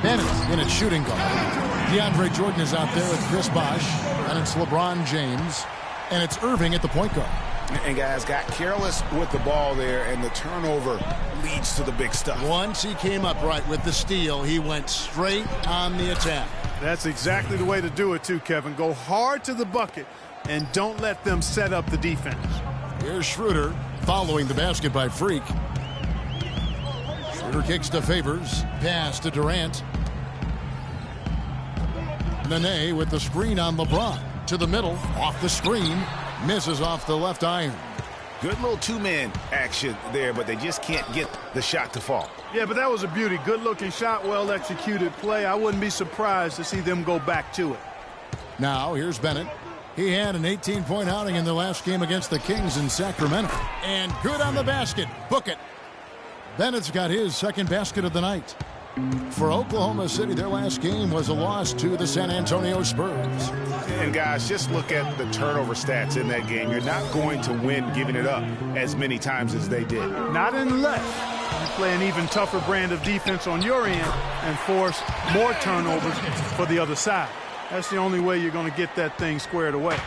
Bennett in its shooting guard. DeAndre Jordan is out there with Chris Bosh. And it's LeBron James. And it's Irving at the point guard. And guys got careless with the ball there, and the turnover leads to the big stuff. Once he came up right with the steal, he went straight on the attack. That's exactly the way to do it too, Kevin. Go hard to the bucket and don't let them set up the defense. Here's Schroeder following the basket by Freak. Schroeder kicks to Favors. Pass to Durant. Nene with the screen on LeBron. To the middle. Off the screen. Misses off the left iron. Good little two-man action there, but they just can't get the shot to fall. Yeah, but that was a beauty. Good-looking shot, well-executed play. I wouldn't be surprised to see them go back to it. Now, here's Bennett. He had an 18-point outing in the last game against the Kings in Sacramento. And good on the basket. Book it. Bennett's got his second basket of the night. For Oklahoma City, their last game was a loss to the San Antonio Spurs. And guys, just look at the turnover stats in that game. You're not going to win giving it up as many times as they did. Not unless you play an even tougher brand of defense on your end and force more turnovers for the other side. That's the only way you're going to get that thing squared away.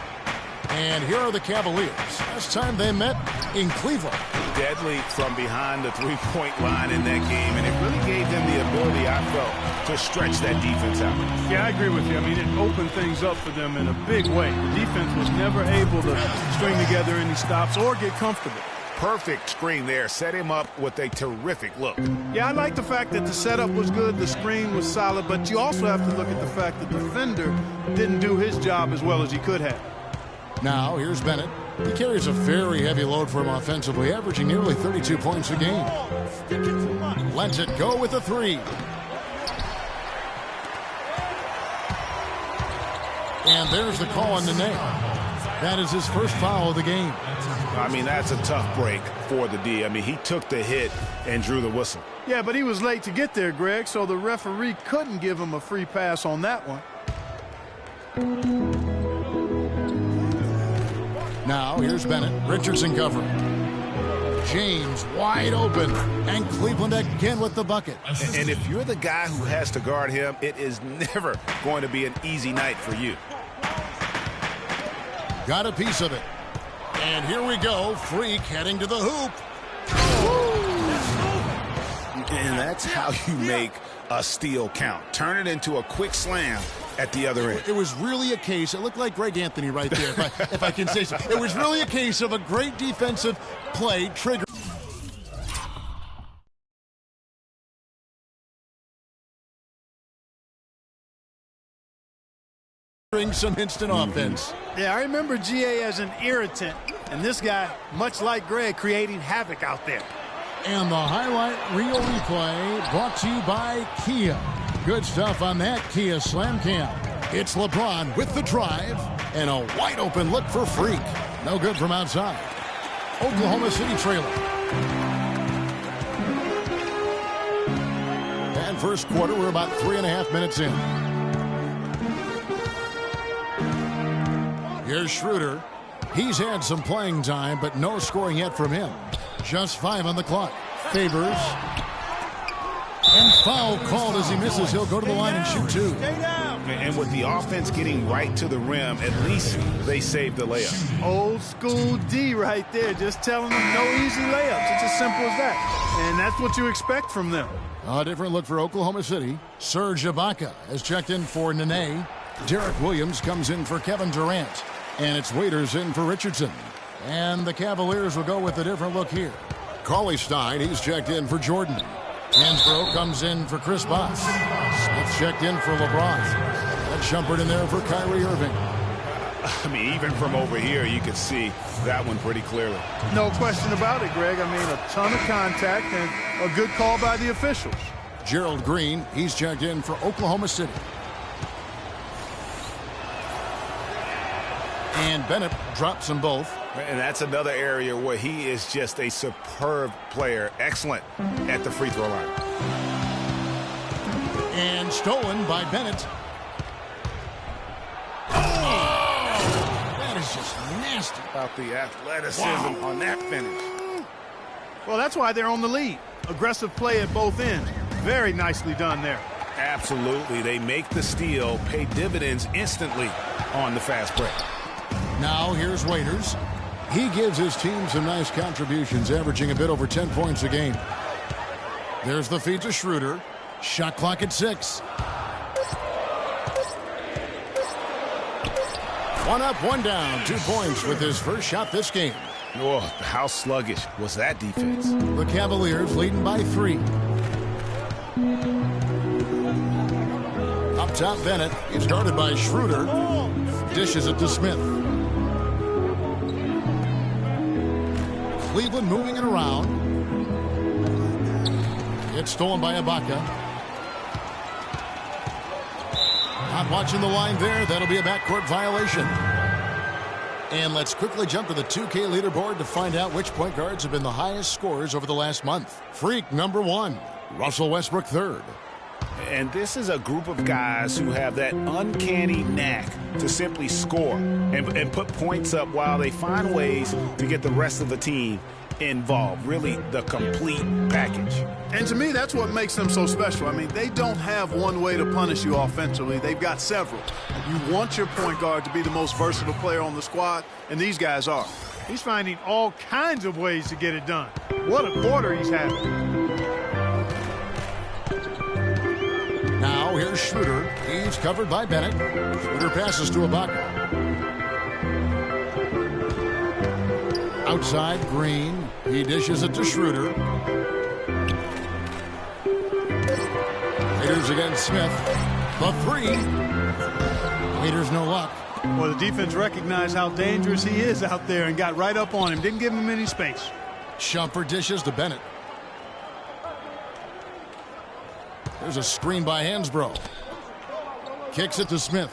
And here are the Cavaliers. Last time they met in Cleveland. Deadly from behind the three-point line in that game, and it really gave them the ability, I felt, to stretch that defense out. Yeah, I agree with you. I mean, it opened things up for them in a big way. The defense was never able to string together any stops or get comfortable. Perfect screen there. Set him up with a terrific look. Yeah, I like the fact that the setup was good, the screen was solid, but you also have to look at the fact that the defender didn't do his job as well as he could have. Now, here's Bennett. He carries a very heavy load for him offensively, averaging nearly 32 points a game. Lets it go with a three. And there's the call on Nene. That is his first foul of the game. I mean, that's a tough break for the D. I mean, he took the hit and drew the whistle. Yeah, but he was late to get there, Greg, so the referee couldn't give him a free pass on that one. Now, here's Bennett. Richardson covering. James wide open. And Cleveland again with the bucket. And if you're the guy who has to guard him, it is never going to be an easy night for you. Got a piece of it. And here we go. Freak heading to the hoop. And that's how you make a steal count. Turn it into a quick slam at the other end. It was really a case. It looked like Greg Anthony right there, if I can say so. It was really a case of a great defensive play trigger. Some instant offense. Yeah, I remember GA as an irritant, and this guy, much like Greg, creating havoc out there. And the highlight reel replay brought to you by Kia. Good stuff on that Kia Slam Cam. It's LeBron with the drive and a wide open look for Freak. No good from outside. Oklahoma City trailer. And first quarter, we're about 3.5 minutes in. Here's Schroeder. He's had some playing time, but no scoring yet from him. Just 5 on the clock. Favors. And foul called as he misses. He'll go to the line and shoot 2. And with the offense getting right to the rim, at least they saved the layup. Old school D right there, just telling them no easy layups. It's as simple as that. And that's what you expect from them. A different look for Oklahoma City. Serge Ibaka has checked in for Nene. Derek Williams comes in for Kevin Durant. And it's Waiters in for Richardson. And the Cavaliers will go with a different look here. Cauley Stein, he's checked in for Jordan. Hansbrough comes in for Chris Bosh. Smith checked in for LeBron. And Shumpert in there for Kyrie Irving. I mean, even from over here, you could see that one pretty clearly. No question about it, Greg. I mean, a ton of contact and a good call by the officials. Gerald Green, he's checked in for Oklahoma City. And Bennett drops them both. And that's another area where he is just a superb player. Excellent at the free throw line. And stolen by Bennett. That is just nasty. About the athleticism on that finish. Well, that's why they're on the lead. Aggressive play at both ends. Very nicely done there. Absolutely. They make the steal, pay dividends instantly on the fast break. Now here's Waiters. He gives his team some nice contributions, averaging a bit over 10 points a game. There's the feed to Schroeder. Shot clock at 6. One up, one down. 2 points with his first shot this game. Oh, how sluggish was that defense? The Cavaliers leading by 3. Up top, Bennett. He's guarded by Schroeder. Dishes it to Smith. Cleveland moving it around. It's stolen by Ibaka. Not watching the line there. That'll be a backcourt violation. And let's quickly jump to the 2K leaderboard to find out which point guards have been the highest scorers over the last month. Freak number 1, Russell Westbrook 3rd. And this is a group of guys who have that uncanny knack to simply score and put points up while they find ways to get the rest of the team involved. Really the complete package. And to me, that's what makes them so special. I mean, they don't have one way to punish you offensively. They've got several. You want your point guard to be the most versatile player on the squad, and these guys are. He's finding all kinds of ways to get it done. What a quarter he's having. Now here's Schroeder. He's covered by Bennett. Schroeder passes to Ibaka. Outside, Green. He dishes it to Schroeder. Waiters against Smith. The 3. Waiters no luck. Well, the defense recognized how dangerous he is out there and got right up on him. Didn't give him any space. Shumpert dishes to Bennett. There's a screen by Hansbrough. Kicks it to Smith.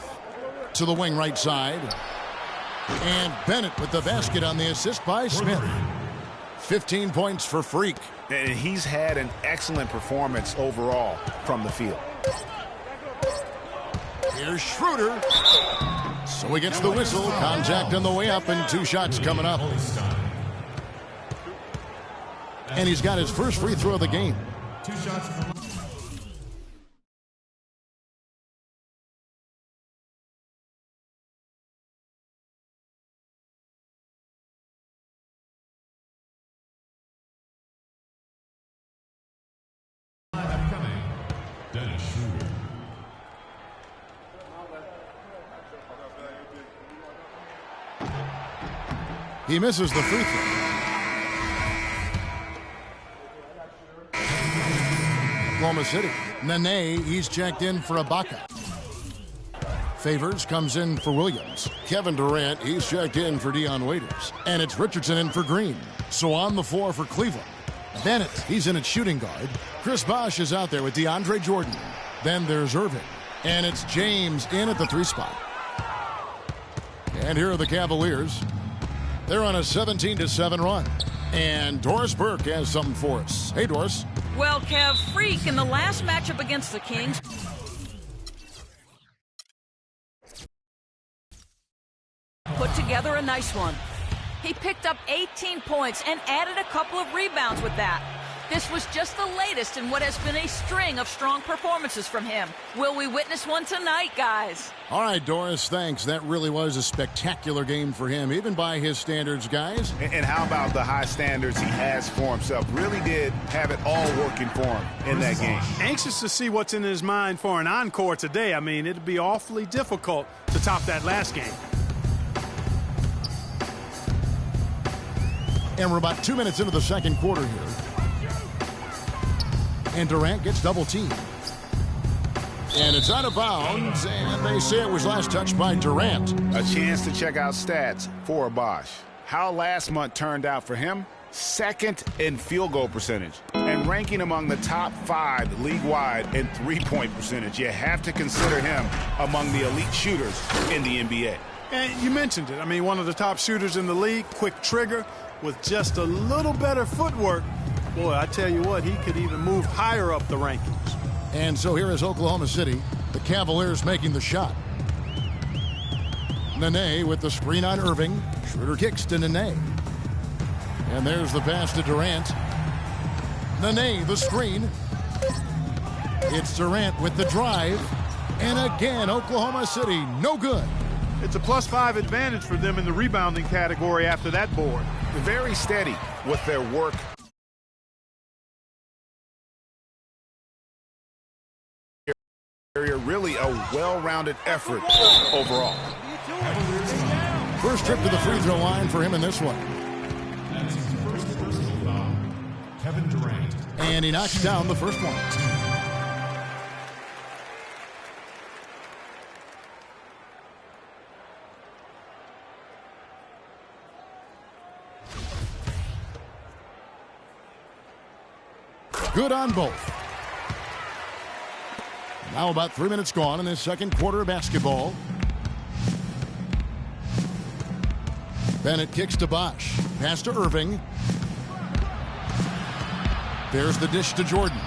To the wing right side. And Bennett with the basket on the assist by Smith. 15 points for Freak. And he's had an excellent performance overall from the field. Here's Schroeder. So he gets the whistle. Contact on the way up and 2 shots coming up. And he's got his first free throw of the game. 2 shots. Dennis Schroeder. He misses the free throw. Oklahoma City. Nene, he's checked in for Ibaka. Favors comes in for Williams. Kevin Durant, he's checked in for Dion Waiters. And it's Richardson in for Green. So on the floor for Cleveland. Bennett, he's in at shooting guard. Chris Bosh is out there with DeAndre Jordan. Then there's Irving. And it's James in at the 3 spot. And here are the Cavaliers. They're on a 17-7 run. And Doris Burke has something for us. Hey, Doris. Well, Kev, Freak in the last matchup against the Kings put together a nice one. He picked up 18 points and added a couple of rebounds with that. This was just the latest in what has been a string of strong performances from him. Will we witness one tonight, guys? All right, Doris, thanks. That really was a spectacular game for him, even by his standards, guys. And how about the high standards he has for himself? Really did have it all working for him in that game. Anxious to see what's in his mind for an encore today. I mean, it'd be awfully difficult to top that last game. And we're about 2 minutes into the second quarter here. And Durant gets double teamed. And it's out of bounds, and they say it was last touched by Durant. A chance to check out stats for Bosh. How last month turned out for him? 2nd in field goal percentage and ranking among the top 5 league-wide in three-point percentage. You have to consider him among the elite shooters in the NBA. And you mentioned it. I mean, one of the top shooters in the league, quick trigger, with just a little better footwork. Boy, I tell you what, he could even move higher up the rankings. And so here is Oklahoma City. The Cavaliers making the shot. Nene with the screen on Irving. Schroeder kicks to Nene. And there's the pass to Durant. Nene, the screen. It's Durant with the drive. And again, Oklahoma City, no good. It's a +5 advantage for them in the rebounding category after that board. Very steady with their work. Really a well-rounded effort overall. First trip to the free throw line for him in this one. That's his first personal foul. Kevin Durant. And he knocks down the first one. Good on both. Now about 3 minutes gone in this second quarter of basketball. Bennett kicks to Bosch. Pass to Irving. There's the dish to Jordan.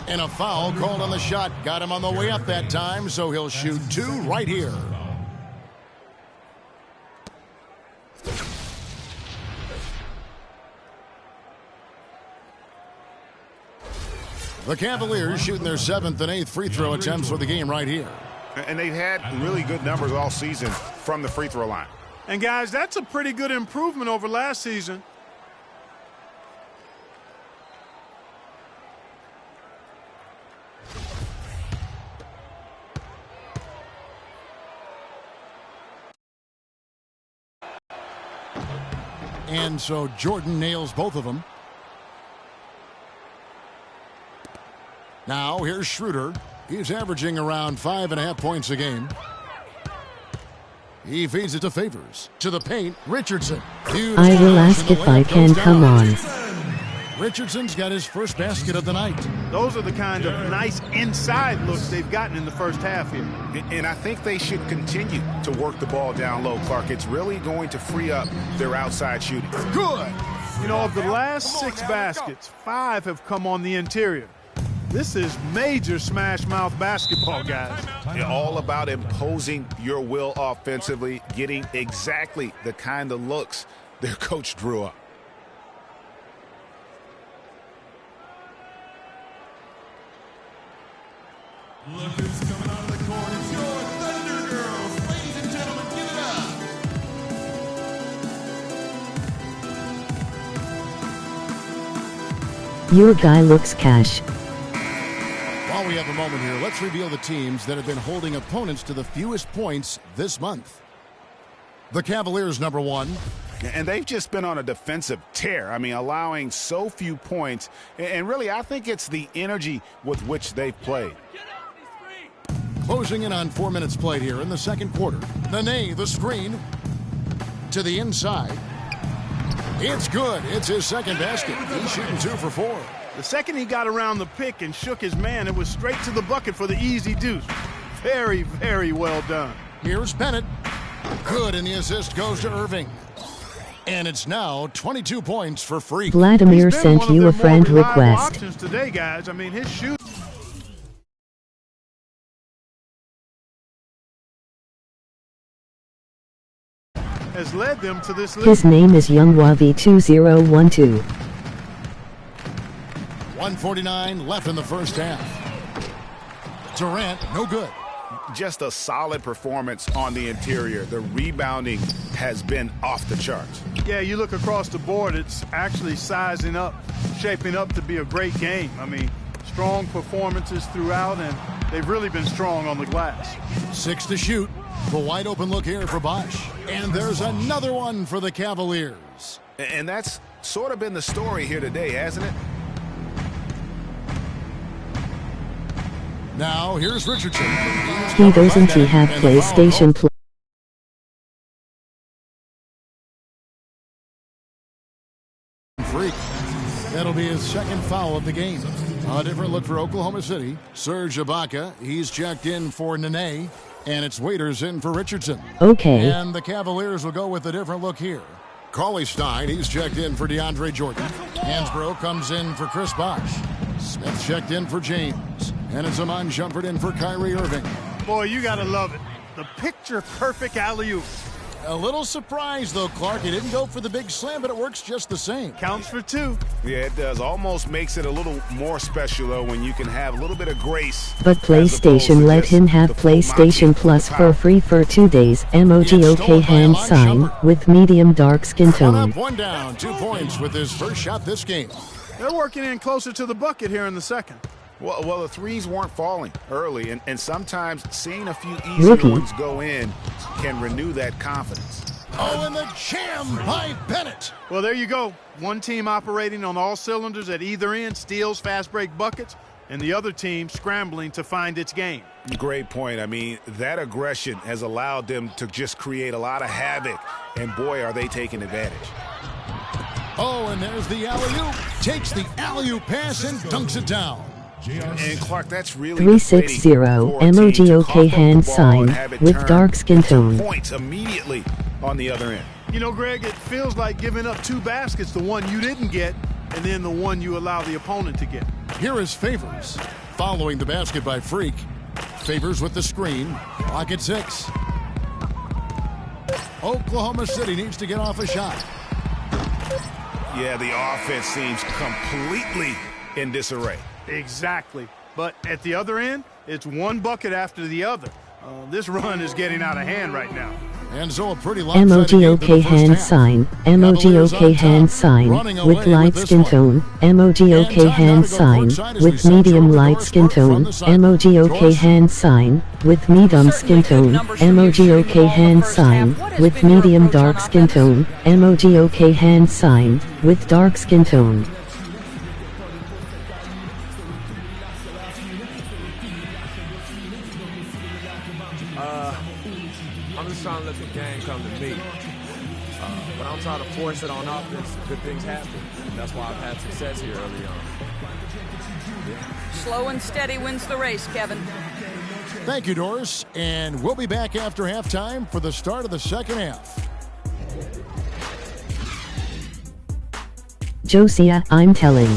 And a foul called on the shot. Got him on the way up that time, so he'll shoot two right here. The Cavaliers shooting their 7th and 8th free throw attempts for the game right here. And they've had really good numbers all season from the free throw line. And guys, that's a pretty good improvement over last season. And so Jordan nails both of them. Now here's Schroeder. He's averaging around 5.5 points a game. He feeds it to Favors. To the paint, Richardson. Huge I will ask if I can come on. Richardson's got his first basket of the night. Those are the kind of nice inside looks they've gotten in the first half here. And I think they should continue to work the ball down low, Clark. It's really going to free up their outside shooting. Good. You know, of the last 6 baskets, 5 have come on the interior. This is major smash mouth basketball, guys. All about imposing your will offensively, getting exactly the kind of looks their coach drew up. Look who's coming out of the court. It's your Thunder Girls. Ladies and gentlemen, give it up. Your guy looks cash. While we have a moment here, let's reveal the teams that have been holding opponents to the fewest points this month. The Cavaliers, number 1. And they've just been on a defensive tear. I mean, allowing so few points. And really, I think it's the energy with which they've played. Closing in on 4 minutes played here in the second quarter. Nene, the screen. To the inside. It's good. It's his second basket. He's shooting 2 for 4. The second he got around the pick and shook his man, it was straight to the bucket for the easy deuce. Very, very well done. Here's Bennett. Good, and the assist goes to Irving. And it's now 22 points for free. Vladimir sent you a friend request. Options today, guys. I mean, his shoot has led them to this lead. His name is YoungWavi2012. 1:49 left in the first half. Durant, no good. Just a solid performance on the interior. The rebounding has been off the charts. Yeah, you look across the board, it's actually sizing up, shaping up to be a great game. I mean, strong performances throughout, and they've really been strong on the glass. 6 to shoot. The wide open look here for Bosch. And there's another one for the Cavaliers. And that's sort of been the story here today, hasn't it? Now, here's Richardson. He doesn't have PlayStation Plus. Freak. That'll be his second foul of the game. A different look for Oklahoma City. Serge Ibaka, he's checked in for Nene. And it's Waiters in for Richardson. Okay. And the Cavaliers will go with a different look here. Cauley Stein, he's checked in for DeAndre Jordan. Hansbrough comes in for Chris Bosh. Smith checked in for James. And it's Iman Shumpert in for Kyrie Irving. Boy, you got to love it. The picture-perfect alley-oop. A little surprised, though, Clark. He didn't go for the big slam, but it works just the same. Counts for two. Yeah, it does. Almost makes it a little more special, though, when you can have a little bit of grace. But PlayStation let him have PlayStation Plus for free for 2 days. Emoji OK hand sign with medium dark skin One tone. up, one down, 2 points with his first shot this game. They're working in closer to the bucket here in the second. Well, the threes weren't falling early, and sometimes seeing a few easier Rookie. ones go in can renew that confidence. Oh, and the jam by Bennett. Well, there you go. One team operating on all cylinders at either end, steals, fast break buckets, and the other team scrambling to find its game. Great point. I mean, that aggression has allowed them to just create a lot of havoc, and boy, are they taking advantage. Oh, and there's the alley-oop. Takes the alley-oop pass and dunks it down. And Clark, that's really 360 emoji OK hand sign with dark skin tone. Points immediately on the other end. You know, Greg, it feels like giving up 2 baskets, the one you didn't get, and then the one you allow the opponent to get. Here is Favors following the basket by Freak. Favors with the screen. Clock at 6. Oklahoma City needs to get off a shot. Yeah, the offense seems completely in disarray. Exactly. But at the other end, it's one bucket after the other. This run is getting out of hand right now. And so a pretty lopsided Emoji game OK in the first hand half. sign. Emoji Cavaliers OK on hand top, sign running with away light this skin one. tone. Emoji And OK time hand now to go sign courtside as we with send medium over light Doris skin Burke from tone. the side. Emoji OK Doris? hand sign with medium skin tone. Emoji OK hand sign with medium dark skin tone. Emoji OK hand sign with dark skin tone. I'm just trying to let the game come to me. But I'm trying to force it on offense. Good things happen. And that's why I've had success here early on. Slow and steady wins the race, Kevin. Thank you, Doris. And we'll be back after halftime for the start of the second half. Josiah, I'm telling.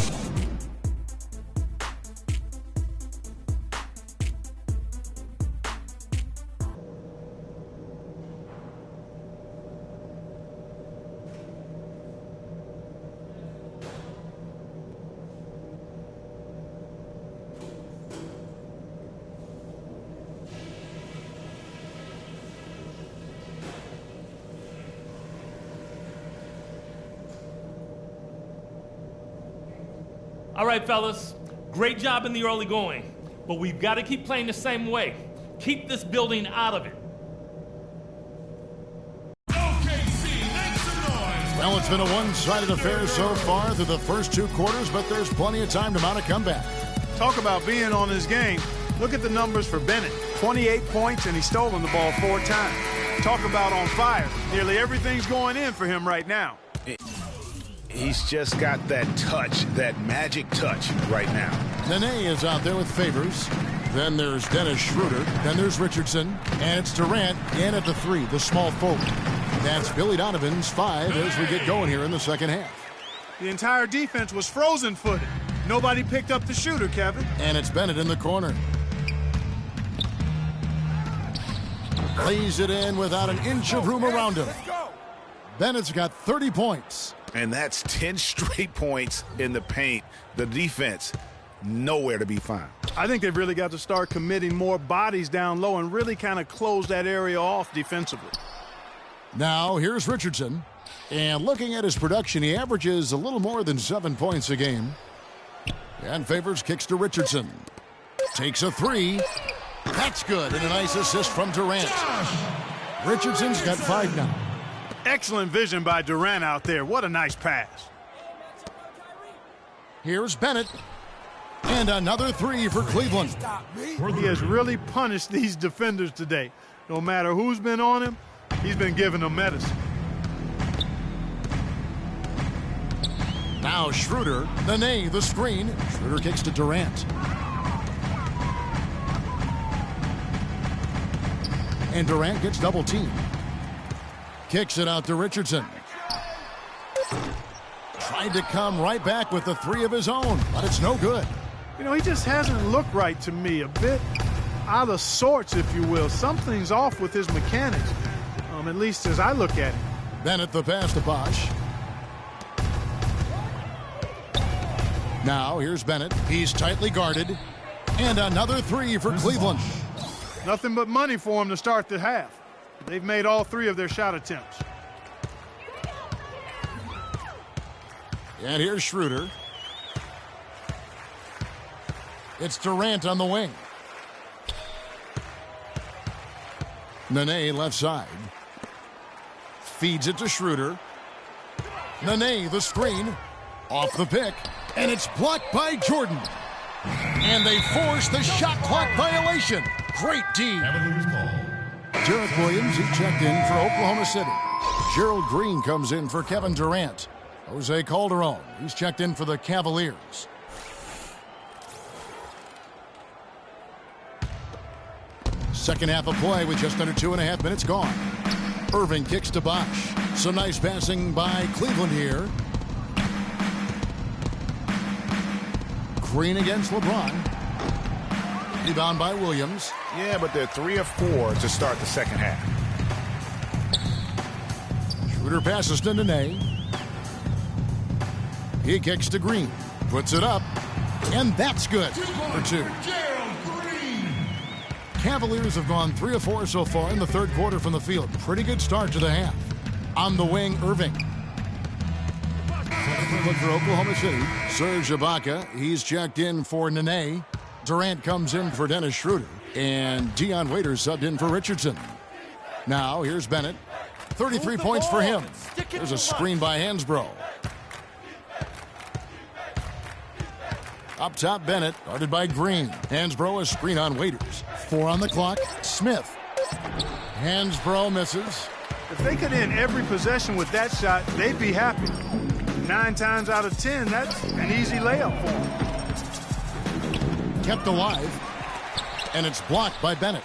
All right, fellas, great job in the early going, but we've got to keep playing the same way. Keep this building out of it. OKC, make some noise. Well, it's been a one-sided affair so far through the first 2 quarters, but there's plenty of time to mount a comeback. Talk about being on his game. Look at the numbers for Bennett. 28 points, and he's stolen the ball 4 times. Talk about on fire. Nearly everything's going in for him right now. He's just got that touch, that magic touch right now. Nene is out there with Favors. Then there's Dennis Schroeder. Then there's Richardson. And it's Durant in at the 3, the small forward. That's Billy Donovan's 5 as we get going here in the second half. The entire defense was frozen-footed. Nobody picked up the shooter, Kevin. And it's Bennett in the corner. Lays it in without an inch of room around him. Bennett's got 30 points. And that's 10 straight points in the paint. The defense, nowhere to be found. I think they've really got to start committing more bodies down low and really kind of close that area off defensively. Now, here's Richardson. And looking at his production, he averages a little more than 7 points a game. And Favors kicks to Richardson. Takes a 3. That's good. And a nice assist from Durant. Richardson's got 5 now. Excellent vision by Durant out there. What a nice pass. Here's Bennett. And another 3 for Cleveland. He has really punished these defenders today. No matter who's been on him, he's been giving them medicine. Now Schroeder, Nene, the screen. Schroeder kicks to Durant. And Durant gets double teamed. Kicks it out to Richardson. Tried to come right back with the 3 of his own, but it's no good. You know, he just hasn't looked right to me. A bit out of sorts, if you will. Something's off with his mechanics. At least as I look at it. Bennett the pass to Bosch. Now here's Bennett. He's tightly guarded. And another three for Cleveland. Nothing but money for them to start the half. They've made all three of their shot attempts. And here's Schroeder. It's Durant on the wing. Nene left side. Feeds it to Schroeder. Nene the screen. Off the pick. And it's blocked by Jordan. And they force the shot clock violation. Great D. Derek Williams, he checked in for Oklahoma City. Gerald Green comes in for Kevin Durant. Jose Calderon, he's checked in for the Cavaliers. Second half of play with just under 2.5 minutes gone. Irving kicks to Bosch. Some nice passing by Cleveland here. Green against LeBron. Rebound by Williams. Yeah, but they're 3 of 4 to start the second half. Schroeder passes to Nene. He kicks to Green. Puts it up. And that's good for 2. Cavaliers have gone 3 of 4 so far in the third quarter from the field. Pretty good start to the half. On the wing, Irving. Look for Oklahoma City. Serge Ibaka. He's checked in for Nene. Durant comes in for Dennis Schroeder. And Dion Waiters subbed in for Richardson. Now, here's Bennett. 33 points for him. There's a screen by Hansbrough. Up top, Bennett, guarded by Green. Hansbrough, a screen on Waiters. 4 on the clock. Smith. Hansbrough misses. If they could end every possession with that shot, they'd be happy. 9 times out of 10, that's an easy layup for them. Kept alive. And it's blocked by Bennett.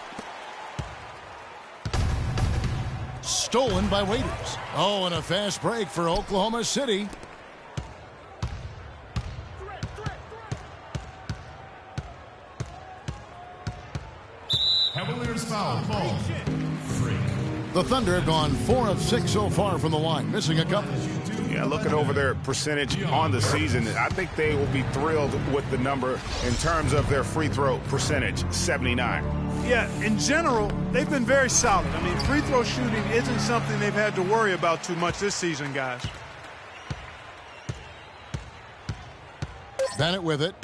Stolen by Waiters. Oh, and a fast break for Oklahoma City. Cavaliers foul ball. The Thunder have gone 4 of 6 so far from the line, missing a couple. Yeah, looking over their percentage on the season, I think they will be thrilled with the number in terms of their free throw percentage, 79. Yeah, in general, they've been very solid. I mean, free throw shooting isn't something they've had to worry about too much this season, guys. Bennett with it.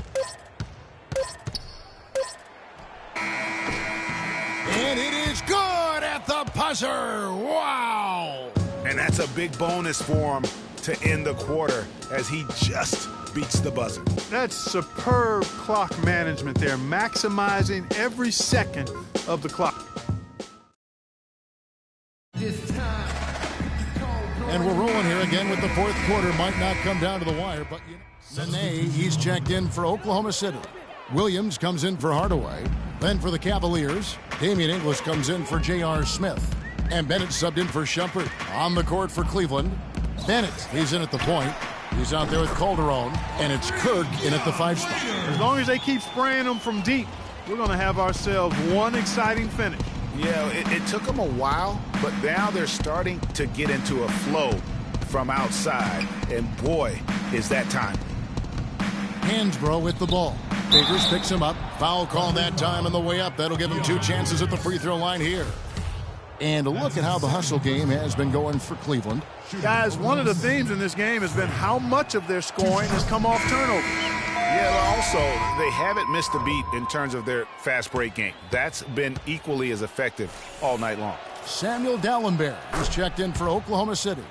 And it is good at the buzzer. Wow. And that's a big bonus for him to end the quarter as he just beats the buzzer. That's superb clock management there, maximizing every second of the clock. And we're rolling here again with the fourth quarter. Might not come down to the wire, but Nene, he's checked in for Oklahoma City. Williams comes in for Hardaway. Then for the Cavaliers, Damian Inglis comes in for J.R. Smith. And Bennett subbed in for Shumpert. On the court for Cleveland. Bennett, he's in at the point. He's out there with Calderon. And it's Kirk in at the 5 spot. As long as they keep spraying them from deep, we're going to have ourselves one exciting finish. Yeah, it took them a while, but now they're starting to get into a flow from outside. And boy, is that time. Hansbrough with the ball. Favors picks him up. Foul call that time on the way up. That'll give him 2 chances at the free throw line here. And look at how the hustle game has been going for Cleveland. Guys, one of the themes in this game has been how much of their scoring has come off turnovers. Yeah, well, also, they haven't missed a beat in terms of their fast break game. That's been equally as effective all night long. Samuel Dallenberg is checked in for Oklahoma City.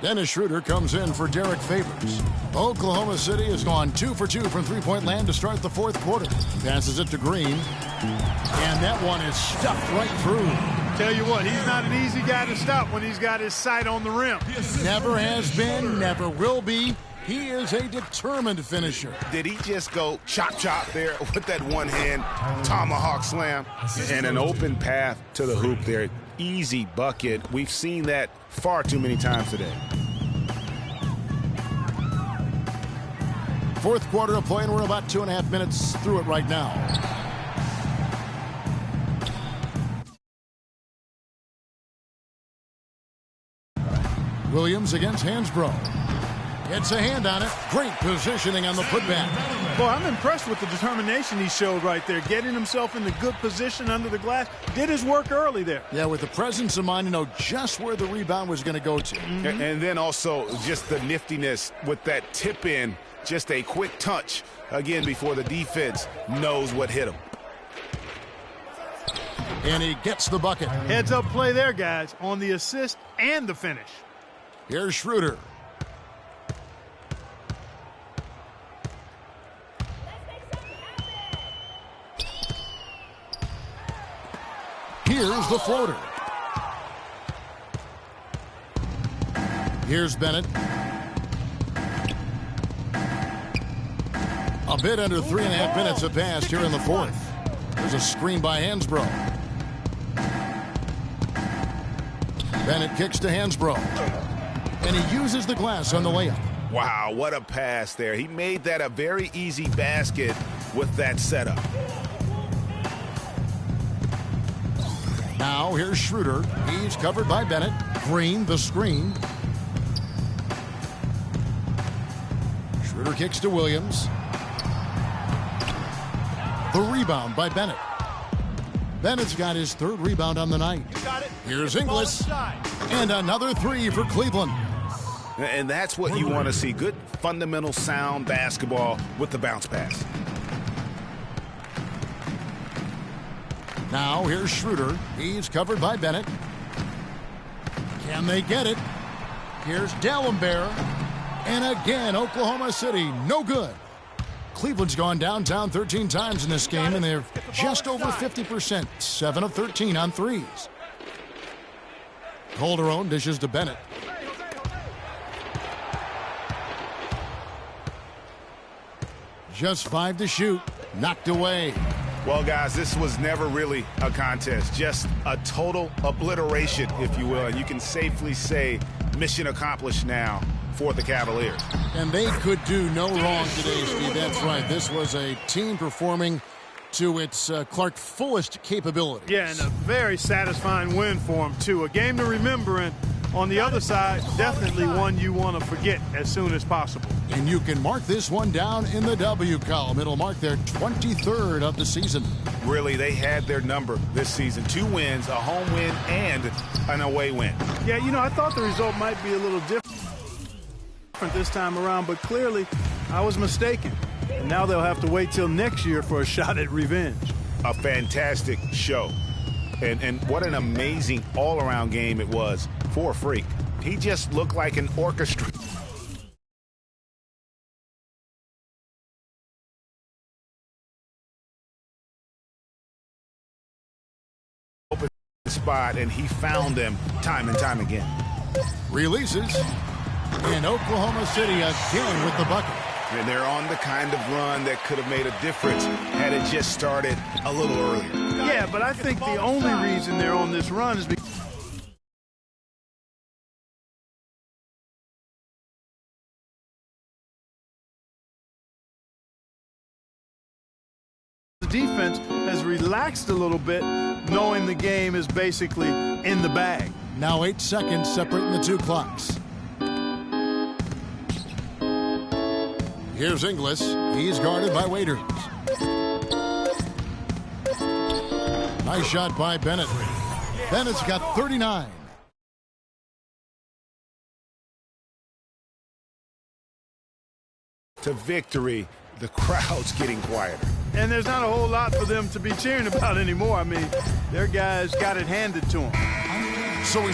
Dennis Schroeder comes in for Derek Favors. Oklahoma City has gone 2 for 2 from three-point land to start the fourth quarter. Passes it to Green. And that one is stuffed right through. Tell you what, he's not an easy guy to stop when he's got his sight on the rim. Never has been, never will be. He is a determined finisher. Did he just go chop there with that one hand tomahawk slam and an open path to the hoop there? Easy bucket. We've seen that far too many times today. Fourth quarter of play, and we're about 2.5 minutes through it right now. Williams against Hansbrough. Gets a hand on it. Great positioning on the putback. Boy, I'm impressed with the determination he showed right there. Getting himself in the good position under the glass. Did his work early there. Yeah, with the presence of mind to know just where the rebound was going to go to. And then also just the niftiness with that tip in. Just a quick touch, again, before the defense knows what hit him. And he gets the bucket. Heads up play there, guys, on the assist and the finish. Here's Schroeder. Here's the floater. Here's Bennett. A bit under 3.5 minutes have passed here in the fourth. There's a screen by Hansbrough. Bennett kicks to Hansbrough. And he uses the glass on the layup. Wow, what a pass there. He made that a very easy basket with that setup. Now here's Schroeder. He's covered by Bennett. Green the screen. Schroeder kicks to Williams. The rebound by Bennett. Bennett's got his third rebound on the night. Here's Inglis. And another three for Cleveland. And that's what you want to see. Good, fundamental, sound basketball with the bounce pass. Now here's Schroeder. He's covered by Bennett. Can they get it? Here's D'Alembert. And again, Oklahoma City, no good. Cleveland's gone downtown 13 times in this game, and they're just over 50%. 7 of 13 on threes. Calderon dishes to Bennett. Just 5 to shoot. Knocked away. Well, guys, this was never really a contest. Just a total obliteration, if you will. And you can safely say mission accomplished now for the Cavaliers. And they could do no wrong today, Steve. That's right. This was a team performing to its Clark fullest capabilities. Yeah, and a very satisfying win for him, too. A game to remember, and on the other side, definitely one you want to forget as soon as possible. And you can mark this one down in the W column. It'll mark their 23rd of the season. Really, they had their number this season. 2 wins, a home win, and an away win. Yeah, you know, I thought the result might be a little different this time around, but clearly I was mistaken. And now they'll have to wait till next year for a shot at revenge. A fantastic show. And what an amazing all-around game it was for Freak. He just looked like an orchestra. Open spot, and he found them time and time again. Releases. And Oklahoma City again with the bucket. And they're on the kind of run that could have made a difference had it just started a little earlier. Yeah, but I think the only reason they're on this run is because the defense has relaxed a little bit, knowing the game is basically in the bag. Now 8 seconds separating the two clocks. Here's Inglis. He's guarded by Waiters. Nice shot by Bennett. Bennett's got 39. To victory, the crowd's getting quieter. And there's not a whole lot for them to be cheering about anymore. I mean, their guys got it handed to them. So